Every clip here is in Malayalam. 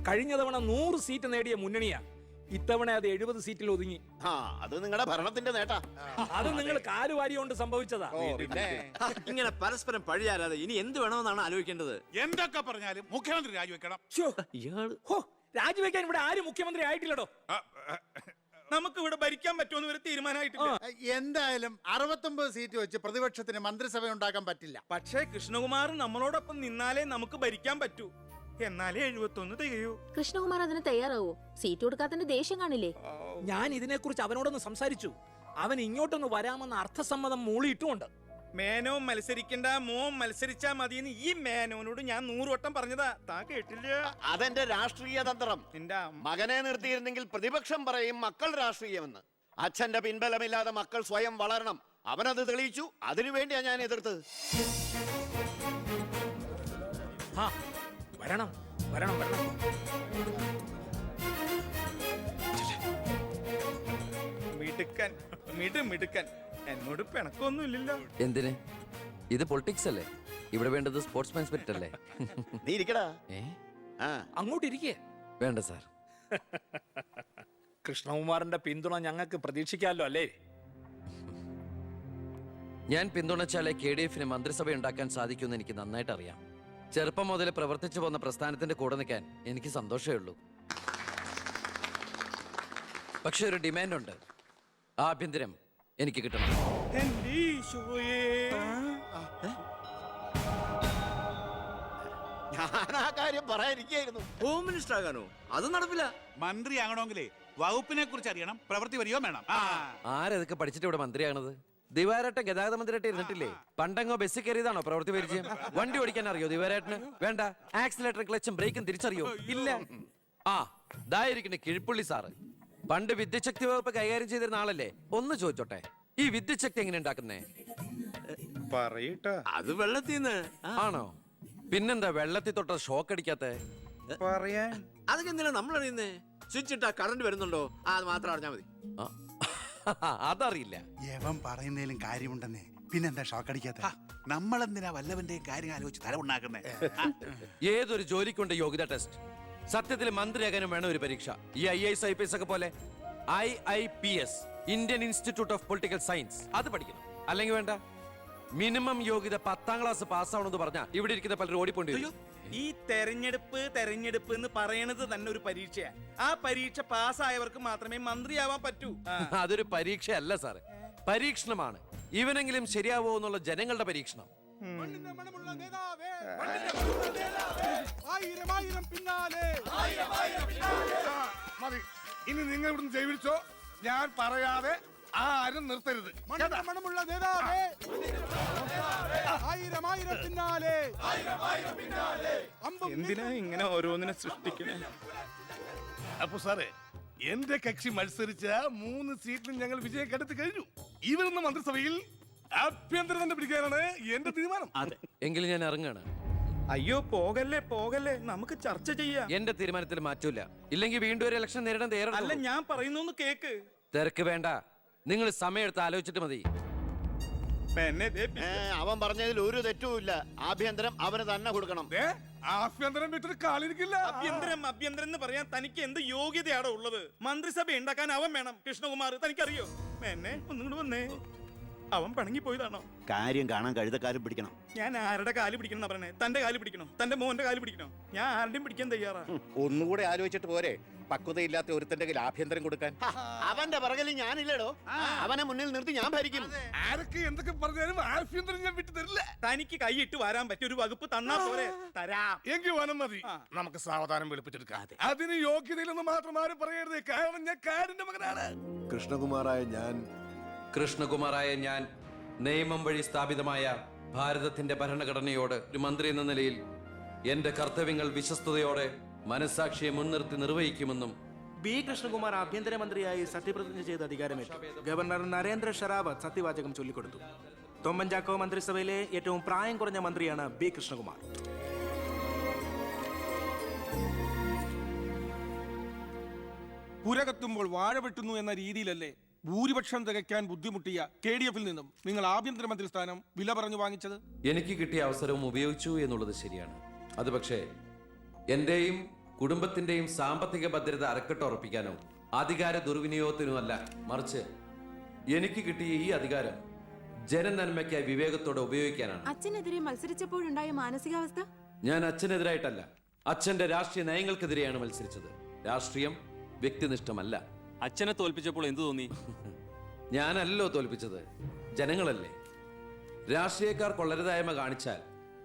കഴിഞ്ഞ തവണ 100 സീറ്റ് നേടിയ മുന്നണിയാ. ഇത്തവണ അത് 70 സീറ്റിൽ ഒതുങ്ങി. അത് നിങ്ങളുടെ ഭരണത്തിന്റെ നേട്ടാ. അത് നിങ്ങൾ കാലുവാരി കൊണ്ട് സംഭവിച്ചതാ. ഇങ്ങനെ പരസ്പരം പഴിയാരാതെ ഇനി എന്ത് വേണമെന്നാണ് ആലോചിക്കേണ്ടത്. എന്തൊക്കെ പറഞ്ഞാലും മുഖ്യമന്ത്രി രാജിവെക്കണം. രാജിവെക്കാൻ ഇവിടെ ആരും മുഖ്യമന്ത്രി ആയിട്ടില്ലടോ. നമുക്ക് ഇവിടെ ഭരിക്കാൻ പറ്റുമെന്ന് ഒരു തീരുമാനമായിട്ടില്ല. എന്തായാലും 69 സീറ്റ് വെച്ച് പ്രതിപക്ഷത്തിന് മന്ത്രിസഭ ഉണ്ടാക്കാൻ പറ്റില്ല. പക്ഷേ കൃഷ്ണകുമാർ നമ്മളോടൊപ്പം നിന്നാലേ നമുക്ക് ഭരിക്കാൻ പറ്റൂ. എന്നാലേ 71 തികയൂ. കൃഷ്ണകുമാർ അതിന് തയ്യാറാവോ? സീറ്റ് കൊടുക്കാത്തതിന്റെ ദേഷ്യം കാണില്ലേ? ഞാൻ ഇതിനെക്കുറിച്ച് അവനോടൊന്ന് സംസാരിച്ചു. അവൻ ഇങ്ങോട്ടൊന്ന് വരാമെന്ന അർത്ഥസമ്മതം മൂളിയിട്ടുമുണ്ട്. മേനോൻ മത്സരിക്കണ്ട, മോൻ മത്സരിച്ചാ മതിയെന്ന് ഈ മേനോനോട് ഞാൻ 100 വട്ടം പറഞ്ഞതാ. താ കേട്ടില്ല? അതെന്റെ രാഷ്ട്രീയ തന്ത്രം. നിന്റെ മകനെ നിർത്തിയിരുന്നെങ്കിൽ പ്രതിപക്ഷം പറയും മക്കൾ രാഷ്ട്രീയമെന്ന്. അച്ഛന്റെ പിൻബലമില്ലാതെ മക്കൾ സ്വയം വളരണം. അവനത് തെളിയിച്ചു. അതിനുവേണ്ടിയാ ഞാൻ എതിർത്തത്. വരണം വരണം വരണം. മിടുക്കൻ മിടുക്കൻ. എന്നോട് പിണക്കൊന്നുമില്ലല്ലോ. എന്തിന്? ഇത് പൊളിറ്റിക്സ് അല്ലേ? ഇവിടെ വേണ്ടത് സ്പോർട്സ്മാൻ സ്പിരിറ്റ് അല്ലേ? നീ ഇരിക്കടാ. അങ്ങോട്ടിരിക്കേ. വേണ്ട സാർ. കൃഷ്ണകുമാറിന്റെ പിന്തുണ ഞങ്ങൾക്ക് പ്രതീക്ഷിക്കാമല്ലോ അല്ലേ? ഞാൻ പിന്തുണച്ചാലേ KDF-ന് മന്ത്രിസഭ ഉണ്ടാക്കാൻ സാധിക്കുമെന്ന് എനിക്ക് നന്നായിട്ട് അറിയാം. ചെറുപ്പം മുതൽ പ്രവർത്തിച്ചു പോന്ന പ്രസ്ഥാനത്തിന്റെ കൂടെ നിൽക്കാൻ എനിക്ക് സന്തോഷമേ ഉള്ളൂ. പക്ഷെ ഒരു ഡിമാൻഡ് ഉണ്ട്. ആഭ്യന്തരം എനിക്ക് കിട്ടണം. ഞാൻ ആ കാര്യം പറയാനിരിക്കായിരുന്നു. Home minister ആകാനോ? അത് നടപ്പില്ല. മന്ത്രി ആകണമെങ്കിലേ വകുപ്പിനെ കുറിച്ച് അറിയണം, പ്രവൃത്തി വരികയോ വേണം. ആരതൊക്കെ പഠിച്ചിട്ട് ഇവിടെ മന്ത്രിയാണത്? ദിവാരേട്ടൻ ഗതാഗത മന്ത്രിയായിട്ട് ഇരുന്നിട്ടില്ലേ? പണ്ടങ്ങോ ബസ്സിൽ കയറിയതാണോ പ്രവൃത്തി പരിചയം? വണ്ടി ഓടിക്കാൻ അറിയോ ദിവാരേട്ടന്? വേണ്ട. ആക്സിലേറ്റർ ക്ലച്ചും ബ്രേക്കും തിരിച്ചറിയോ? ഇല്ല. ഇതായിരിക്കണേ കിഴിപ്പുള്ളി സാറ്. പണ്ട് വിദ്യുച്ഛക്തി വകുപ്പ് കൈകാര്യം ചെയ്തിരുന്ന ആളല്ലേ? ഒന്ന് ചോദിച്ചോട്ടെ, ഈ വിദ്യുച്ഛക്തി എങ്ങനെ ഉണ്ടാക്കുന്നേ? അത് വെള്ളത്തിന്ന് ആണോ? പിന്നെന്താ വെള്ളത്തിൽ തൊട്ട ഷോക്ക് അടിക്കാത്ത? പറയാൻ അതൊക്കെ എന്തിനാ നമ്മൾ അറിയുന്നേ? സ്വിച്ച് ഇട്ടാ കറണ്ട് വരുന്നുണ്ടോ? അത് മാത്രം അറിഞ്ഞാ മതി. അതറിയില്ല. യവൻ പറയുന്നതിലും കാര്യമുണ്ടെന്നേ. പിന്നെന്താ ഷോക്ക് അടിക്കാത്ത? നമ്മളെന്തിനാ വല്ലവന്റെ കാര്യം ആലോചിച്ച് തല ഉണ്ടാക്കുന്നേ? ഏതൊരു ജോലിക്കുണ്ട് യോഗ്യത ടെസ്റ്റ്. സത്യത്തിൽ മന്ത്രിയാകാനും വേണം ഒരു പരീക്ഷ. ഈ IAS IPS ഒക്കെ പോലെ IIPS, Indian institute of political science, അത് പഠിക്കണം. അല്ലെങ്കിൽ വേണ്ട. മിനിമം യോഗ്യത 10ാം ക്ലാസ് പാസ്സാവണമെന്ന് പറഞ്ഞാ ഇവിടെ ഇരിക്കുന്ന പലരും ഓടിപ്പോണ്ടി വരും. ഈ തെരഞ്ഞെടുപ്പ് എന്ന് പറയണത് തന്നെ ഒരു പരീക്ഷയാ. ആ പരീക്ഷ പാസ്സായവർക്ക് മാത്രമേ മന്ത്രിയാവാൻ പറ്റൂ. അതൊരു പരീക്ഷയല്ല സാറേ, പരീക്ഷണമാണ്. ഇവനെങ്കിലും ശരിയാവോ എന്നുള്ള ജനങ്ങളുടെ പരീക്ഷണം. മതി. ഇനി നിങ്ങൾ ഇവിടുന്ന് ജൈവിച്ചോ. ഞാൻ പറയാതെ ആരും നിർത്തരുത്. മണമുള്ള നേതാവേ, ആയിരം ആയിരം പിന്നാലെ. എന്തിനാ ഇങ്ങനെ ഓരോന്നിനെ സൃഷ്ടിക്കണേ? അപ്പൊ സാറേ, എന്റെ കക്ഷി മത്സരിച്ച 3 സീറ്റിലും ഞങ്ങൾ വിജയം കണ്ടെത്തി കഴിഞ്ഞു. ഇവരുന്ന മന്ത്രിസഭയിൽ ആഭ്യന്തരം തന്നെ പിടിക്കാനാണ് എന്റെ തീരുമാനം. എങ്കിലും ഞാൻ ഇറങ്ങാണ്. അയ്യോ പോകല്ലേ, നമുക്ക് ചർച്ച ചെയ്യാം. എന്റെ തീരുമാനത്തിൽ മാറ്റൂല. ഇല്ലെങ്കിൽ വീണ്ടും ഒരു ഇലക്ഷൻ നേരിടാൻ അല്ല, തയ്യാറല്ല. ഞാൻ പറയുന്നു കേക്ക്. തിരക്ക് വേണ്ട. നിങ്ങൾ സമയമെടുത്ത് ആലോചിച്ചിട്ട് മതി. അവൻ പറഞ്ഞതിൽ ഒരു തെറ്റുമില്ല. ആഭ്യന്തരം അവന് തന്നെ കൊടുക്കണം. ആഭ്യന്തരം വിട്ടിട്ട് കാലിരിക്കില്ല. അഭ്യന്തരം എന്ന് പറയാൻ തനിക്ക് എന്ത് യോഗ്യതയാണോ ഉള്ളത്? മന്ത്രിസഭ ഉണ്ടാക്കാൻ അവൻ വേണം. കൃഷ്ണകുമാർ തനിക്കറിയോ? എന്നെ ഒന്നുകൂടെ വന്നേ. അവൻ പണങ്ങി പോയതാണോ? കാര്യം കാണാൻ കഴുതക്കാരും പിടിക്കണം. ഞാൻ ആരുടെ കാല് പിടിക്കണം പറഞ്ഞേ? തന്റെ കാല് പിടിക്കണോ? തന്റെ മോന്റെ കാല് പിടിക്കണോ? ഞാൻ ആരുടെയും പിടിക്കാൻ തയ്യാറാ. ഒന്നുകൂടെ ആലോചിച്ചിട്ട് പോരെ പക്വതയില്ലാത്ത ഒരുത്തന്റെ കയ്യിൽ ആഭ്യന്തരം കൊടുക്കാൻ? അവന്റെ പിറകിൽ ഞാനില്ലടോ. അവനെ മുന്നിൽ നിർത്തി ഞാൻ ഭരിക്കും. ആരൊക്കെ എന്തൊക്കെ പറഞ്ഞാലും ആഭ്യന്തരം ഞാൻ വിട്ടു തരില്ല. തനിക്ക് കൈയിട്ട് വരാൻ പറ്റിയ ഒരു വകുപ്പ് തന്നാ പോരെ? തരാം. എങ്കിൽ വനം മതി. നമുക്ക് സാവധാനം വെളുപ്പിച്ചെടുക്കാം. അതിന് യോഗ്യതയിലൊന്നും മാത്രം ആരും പറയരുത്. കാരണം ഞാൻ കാടിന്റെ മകനാണ്. കൃഷ്ണകുമാറായ ഞാൻ നിയമം വഴി സ്ഥാപിതമായ ഭാരതത്തിന്റെ ഭരണഘടനയോട് ഒരു മന്ത്രി എന്ന നിലയിൽ എന്റെ കർത്തവ്യങ്ങൾ വിശ്വസ്തയോടെ മനസാക്ഷിയെ മുൻനിർത്തി നിർവഹിക്കുമെന്നും ബി കൃഷ്ണകുമാർ ആഭ്യന്തരമന്ത്രിയായി സത്യപ്രതിജ്ഞ ചെയ്ത് അധികാരമേറ്റു. ഗവർണർ നരേന്ദ്ര ഷെറാവത്ത് സത്യവാചകം ചൊല്ലിക്കൊടുത്തു. തൊമ്മൻ ചാക്കോ മന്ത്രിസഭയിലെ ഏറ്റവും പ്രായം കുറഞ്ഞ മന്ത്രിയാണ് ബി കൃഷ്ണകുമാർ. പുരകത്തുമ്പോൾ വാഴ വെട്ടുന്നു എന്ന രീതിയിലല്ലേ ഭൂരിപക്ഷം തികയ്ക്കാൻ ബുദ്ധിമുട്ടിയ KDF-ൽ നിന്നും നിങ്ങൾ ആഭ്യന്തരമന്ത്രി സ്ഥാനം വില പറഞ്ഞു വാങ്ങിച്ചത്? എനിക്ക് കിട്ടിയ അവസരവും ഉപയോഗിച്ചു എന്നുള്ളത് ശരിയാണ്. അത് പക്ഷേ എന്റെയും കുടുംബത്തിന്റെയും സാമ്പത്തിക ഭദ്രത അരക്കെട്ട് ഉറപ്പിക്കാനോ അധികാര ദുർവിനിയോഗത്തിനോ അല്ല, മറിച്ച് എനിക്ക് കിട്ടിയ ഈ അധികാരം ജനനന്മയ്ക്കായി വിവേകത്തോടെ ഉപയോഗിക്കാനാണ്. അച്ഛനെതിരെ മത്സരിച്ചപ്പോഴുണ്ടായ മാനസികാവസ്ഥ? ഞാൻ അച്ഛനെതിരായിട്ടല്ല, അച്ഛന്റെ രാഷ്ട്രീയ നയങ്ങൾക്കെതിരെയാണ് മത്സരിച്ചത്. രാഷ്ട്രീയം വ്യക്തിനിഷ്ഠമല്ല. അച്ഛനെ തോൽപ്പിച്ചപ്പോൾ എന്തു തോന്നി? ഞാനല്ലോ തോൽപ്പിച്ചത്, ജനങ്ങളല്ലേ. രാഷ്ട്രീയക്കാർ കൊള്ളരുതായ്മ കാണിച്ചാൽ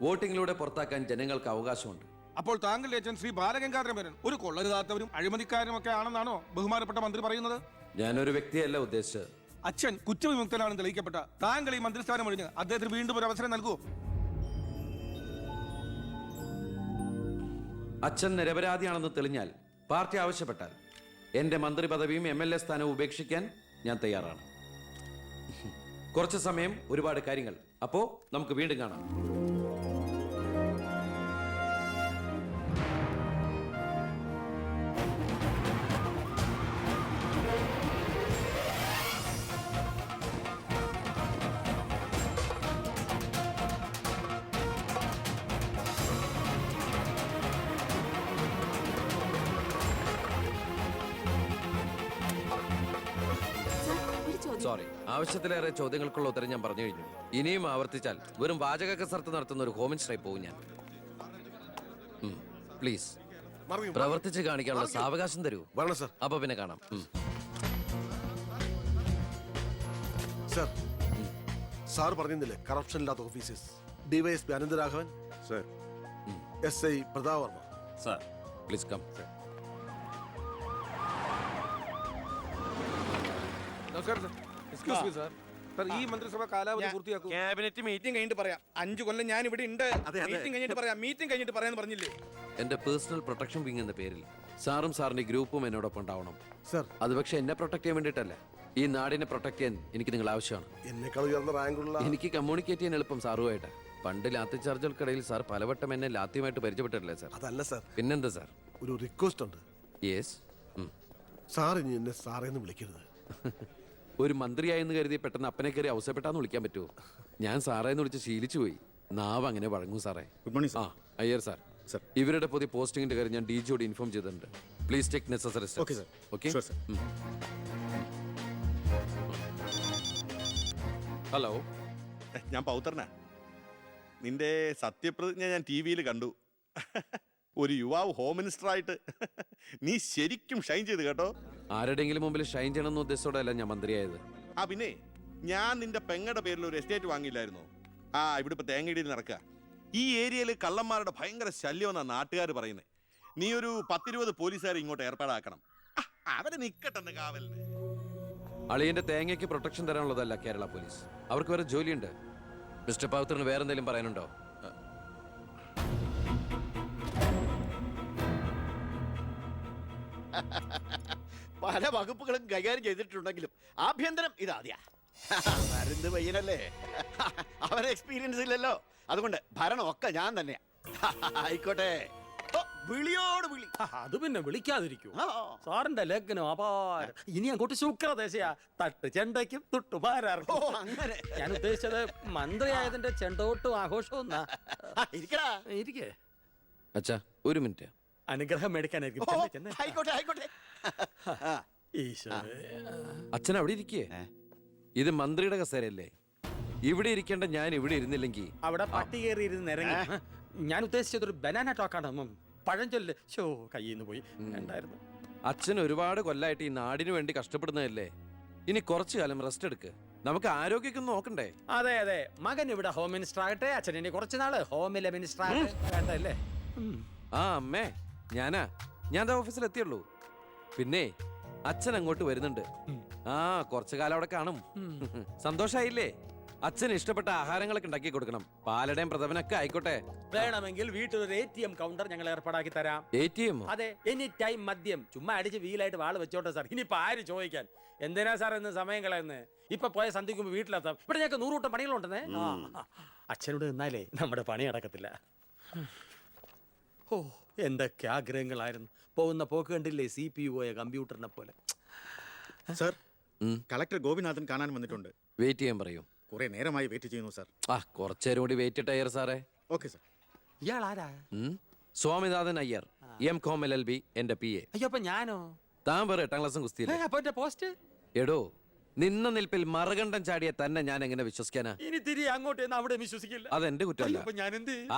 വോട്ടിങ്ങിലൂടെ പുറത്താക്കാൻ ജനങ്ങൾക്ക് അവകാശമുണ്ട്. അപ്പോൾ താങ്കളുടെ അച്ഛൻ ശ്രീ ബാലഗംഗാധരൻ ഒരു കൊള്ളരുതാത്തവരും അഴിമതിക്കാരും ഒക്കെ ആണെന്നാണോ ബഹുമാനപ്പെട്ട മന്ത്രി പറയുന്നത്? ഞാനൊരു വ്യക്തിയല്ല ഉദ്ദേശിച്ചത്. അച്ഛൻ കുറ്റവിമുക്തനാണെന്ന് തെളിയിക്കപ്പെട്ട താങ്കൾ ഈ മന്ത്രിസ്ഥാനം ഒഴിഞ്ഞ് അദ്ദേഹത്തിന് വീണ്ടും ഒരു അവസരം നൽകുമോ? അച്ഛൻ നിരപരാധിയാണെന്ന് തെളിഞ്ഞാൽ, പാർട്ടി ആവശ്യപ്പെട്ടാൽ എന്റെ മന്ത്രി പദവിയും MLA സ്ഥാനവും ഉപേക്ഷിക്കാൻ ഞാൻ തയ്യാറാണ്. കുറച്ച് സമയം, ഒരുപാട് കാര്യങ്ങൾ. അപ്പോ നമുക്ക് വീണ്ടും കാണാം. ഒരു ചോദ്യം. സോറി, ആവശ്യത്തിലേറെ ചോദ്യങ്ങൾക്കുള്ള ഉത്തരം ഞാൻ പറഞ്ഞു കഴിഞ്ഞു. ഇനിയും ആവർത്തിച്ചാൽ വെറും വാചക കസർത്ത് നടത്തുന്ന ഒരു ഹോം മിനിസ്റ്ററായി പോകും ഞാൻ. പ്ലീസ് പ്രവർത്തിച്ച് കാണിക്കാനുള്ള സാവകാശം തരൂ. അപ്പൊ പിന്നെ കാണാം. സർ, സാർ പറഞ്ഞില്ലേ കറപ്ഷൻ ഇല്ലാത്ത officers? DYSP Anantharaghavan sir, SI Prathap Varma sir. Please come. നമസ്കാരം sir. Excuse me sir. Sir, ഈ മന്ത്രിസഭ കാലാവധി പൂർത്തിയാക്കൂ. ക്യാബിനറ്റ് മീറ്റിംഗ് കഴിഞ്ഞിട്ട് പറയാം. 5 കൊല്ലം ഞാൻ ഇവിടെ ഉണ്ട്. മീറ്റിംഗ് കഴിഞ്ഞിട്ട് പറയാം. മീറ്റിംഗ് കഴിഞ്ഞിട്ട് പറയാന്ന് പറഞ്ഞില്ലേ? എന്റെ പേഴ്സണൽ പ്രൊട്ടക്ഷൻ വിങ് എന്ന പേരിൽ സാറും സാറിന്റെ ഗ്രൂപ്പും എന്നോടൊപ്പം ഉണ്ടാവണം സർ. അത് പക്ഷെ എന്നെ പ്രൊട്ടക്ട് ചെയ്യാൻ വേണ്ടിയിട്ടല്ല, ഈ നാടിനെ പ്രൊട്ടക്ട് ചെയ്യാൻ എനിക്ക് നിങ്ങൾ ആവശ്യമാണ്. എന്നെക്കാൾ ഉയർന്ന റാങ്കുള്ള എനിക്ക് കമ്മ്യൂണിക്കേറ്റ് ചെയ്യാൻ എളുപ്പം സാറുമായിട്ട്. പണ്ട് ലാത്തി ചാർജുകൾക്കിടയിൽ സാർ പലവട്ടം എന്നെ ലാത്തിയുമായിട്ട് പരിചയപ്പെട്ടിട്ടില്ലേ സാർ? അതല്ല സർ, പിന്നെന്താ സാർ? ഒരു റിക്വസ്റ്റ് ഉണ്ട്. യെസ്. സാർ ഇനി എന്നെ സാറേന്ന് വിളിക്കരുത്. ഒരു മന്ത്രിയായെന്ന് കരുതി പെട്ടെന്ന് അപ്പനെ കയറി അവസരപ്പെട്ടാന്ന് വിളിക്കാൻ പറ്റുമോ? ഞാൻ സാറേന്ന് വിളിച്ച് ശീലിച്ചു പോയി. നാവ് അങ്ങനെ വഴങ്ങും സാറേ. ഗുഡ് മോർണിംഗ് ആ, അയ്യർ സാർ. ഇവരുടെ പുതിയ പോസ്റ്റിംഗിന്റെ കാര്യം ഞാൻ DGയോട് ഇൻഫോം ചെയ്തിട്ടുണ്ട്. Please take necessary steps. Okay, sir. Okay. Sure, sir. Hello, ഞാൻ പൗത്രനാ. നിന്റെ സത്യപ്രതിജ്ഞ ഞാൻ TV-യിൽ കണ്ടു. ഒരു യുവാവ് ഹോം മിനിസ്റ്ററായിട്ട് നീ ശരിക്കും ഷൈൻ ചെയ്ത് കേട്ടോ. ആരുടെയെങ്കിലും മുമ്പിൽ ഷൈൻ ചെയ്യണമെന്ന ഉദ്ദേശത്തോടെയല്ല ഞാൻ മന്ത്രിയായത്. ആ പിന്നെ ഞാൻ നിന്റെ പെങ്ങടെ പേരിൽ ഒരു എസ്റ്റേറ്റ് വാങ്ങിയില്ലായിരുന്നോ? ഇവിടെ ഇപ്പൊ തേങ്ങയിടിയിൽ നടക്കുക. ഈ ഏരിയയിൽ കള്ളന്മാരുടെ ഭയങ്കര ശല്യമെന്നാണ് നാട്ടുകാർ പറയുന്നത്. നീ ഒരു 10-20 പോലീസുകാരെ ഇങ്ങോട്ട് ഏർപ്പാടാക്കണം. അവരെ നിക്കട്ടെ കാവലിന്. അളിയന്റെ തേങ്ങയ്ക്ക് പ്രൊട്ടക്ഷൻ തരാനുള്ളതല്ല കേരള പോലീസ്. അവർക്ക് വേറെ ജോലിയുണ്ട്. മിസ്റ്റർ പൗത്രന് വേറെ എന്തെങ്കിലും പറയാനുണ്ടോ? പല വകുപ്പുകളും കൈകാര്യം ചെയ്തിട്ടുണ്ടെങ്കിലും ആഭ്യന്തരം ഇതാദ്യാ. മരുന്ന് പയ്യനല്ലേ, അവന് എക്സ്പീരിയൻസ് ഇല്ലല്ലോ. അതുകൊണ്ട് ഭരണമൊക്കെ ഞാൻ തന്നെയാ. ആയിക്കോട്ടെ. ഓ, വിളിയോട് വിളി. അത് പിന്നെ വിളിക്കാതിരിക്കൂ. ആ. സാറിന്റെ ലഗ്നം അപാരം. ഇനി അങ്ങോട്ട് ശുക്രദേശയാ. തട്ട് ചെണ്ടയ്ക്കും ഓ, തുട്ടുപാരാർക്കും. അങ്ങനെ. ഞാൻ ഉദ്ദേശിച്ചത് മന്ത്രിയായതിന്റെ ചെണ്ടോട്ടും ആഘോഷവും എന്നാ. ഇരിക്കടാ. ഇരിക്കേ. അച്ഛാ, ഒരു മിനിറ്റ്. അനുഗ്രഹം മേടിക്കാനായിരിക്കും. ഓ, ചെന്നേ, ചെന്നേ. ആയിക്കോട്ടെ ആയിക്കോട്ടെ. ആ. ഈശോയെ. അച്ഛൻ അവിടെ ഇരിക്കേ. ഇത് മന്ത്രിയുടെ കസേരയല്ലേ? ഇവിടെ ഇരിക്കേണ്ട ഞാൻ ഇവിടെ ഇരുന്നില്ലെങ്കിൽ അവിടെ പട്ടി കയറി ഇരുന്ന് ഇറങ്ങി. ഞാൻ ഉദ്ദേശിച്ചത് ഒരു ബനാന ടോക്കാണ്. പഴഞ്ചൊല്ല് ഷോ കയ്യിൽ നിന്ന് പോയി. ഉണ്ടായിരുന്നു. അച്ഛൻ ഒരുപാട് കൊല്ലായിട്ട് ഈ നാടിനു വേണ്ടി കഷ്ടപ്പെടുന്നതല്ലേ? ഇനി കുറച്ചു കാലം റെസ്റ്റ് എടുക്ക്. നമുക്ക് ആരോഗ്യമൊക്കെ നോക്കണ്ടേ? അതെ അതെ, മകൻ ഇവിടെ ഹോം മിനിസ്റ്റർ ആകട്ടെ. അച്ഛൻ ഇനി കുറച്ച് നാള് ഹോമിലെ മിനിസ്റ്റർ ആകട്ടെ. വേണ്ടല്ലേ? ആ അമ്മേ, ഞാൻ ഓഫീസിൽ എത്തിയുള്ളൂ. പിന്നെ അച്ഛൻ അങ്ങോട്ട് വരുന്നുണ്ട്. കുറച്ചു കാലം അവിടെ കാണും. സന്തോഷായില്ലേ? അച്ഛന് ഇഷ്ടപ്പെട്ട ആഹാരങ്ങളൊക്കെ ഉണ്ടാക്കി കൊടുക്കണം. പാലടയും പ്രഥമനൊക്കെ ആയിക്കോട്ടെ. വേണമെങ്കിൽ വീട്ടിലൊരു ATM കൗണ്ടർ ഞങ്ങൾ ഏർപ്പാടാക്കി തരാം. ATM? അതെ, എനി ടൈം മദ്യം. ചുമ്മാ അടിച്ച് വീലായിട്ട് വാള് വെച്ചോട്ടെ സാർ. ഇനിയിപ്പോ ആര് ചോദിക്കാൻ? എന്തിനാ സാർ എന്ന് സമയം കളയുന്നത്? ഇപ്പൊ പോയ സന്ധിക്കുമ്പോ വീട്ടിലെത്താം. ഇവിടെ ഞങ്ങൾക്ക് 100 കൂട്ടം പണികളുണ്ടെന്നേ. അച്ഛനോട് നിന്നാലേ നമ്മുടെ പണി നടക്കത്തില്ല. ഓ, എന്തൊക്കെ ആഗ്രഹങ്ങളായിരുന്നു. പോകുന്ന പോക്ക് കണ്ടില്ലേ? CPU കമ്പ്യൂട്ടറിനെ പോലെ. സർ, കളക്ടർ ഗോപിനാഥൻ കാണാൻ വന്നിട്ടുണ്ട്. വെയിറ്റ് ചെയ്യാൻ പറയൂ. കുറെ നേരമായി വെയിറ്റ് ചെയ്യുന്നു സർ. കുറച്ചേരം കൂടി വെയിറ്റ് ഇട്ടയ്യർ സാറേ. Okay sir. ഇയാൾ ആരാ? സ്വാമിനാഥൻ അയ്യർ, M.Com LLB എന്റെ PA. അയ്യോ അപ്പൊ ഞാനോ? താൻ വേറെ 8ാം ക്ലാസ്സും കുസ്തിയില്ല. അപ്പൊ എന്റെ പോസ്റ്റ് എടോ, നിന്ന നിൽപ്പിൽ മറുകണ്ഠം ചാടിയ തന്നെ ഞാൻ എങ്ങനെ വിശ്വസിക്കാനാ? ഇനി തിരി അങ്ങോട്ട് അവിടെ വിശ്വസിക്കില്ല. അതെന്റെ കുറ്റമല്ല. അപ്പൊ ഞാൻ എന്ത് ചെയ്യും?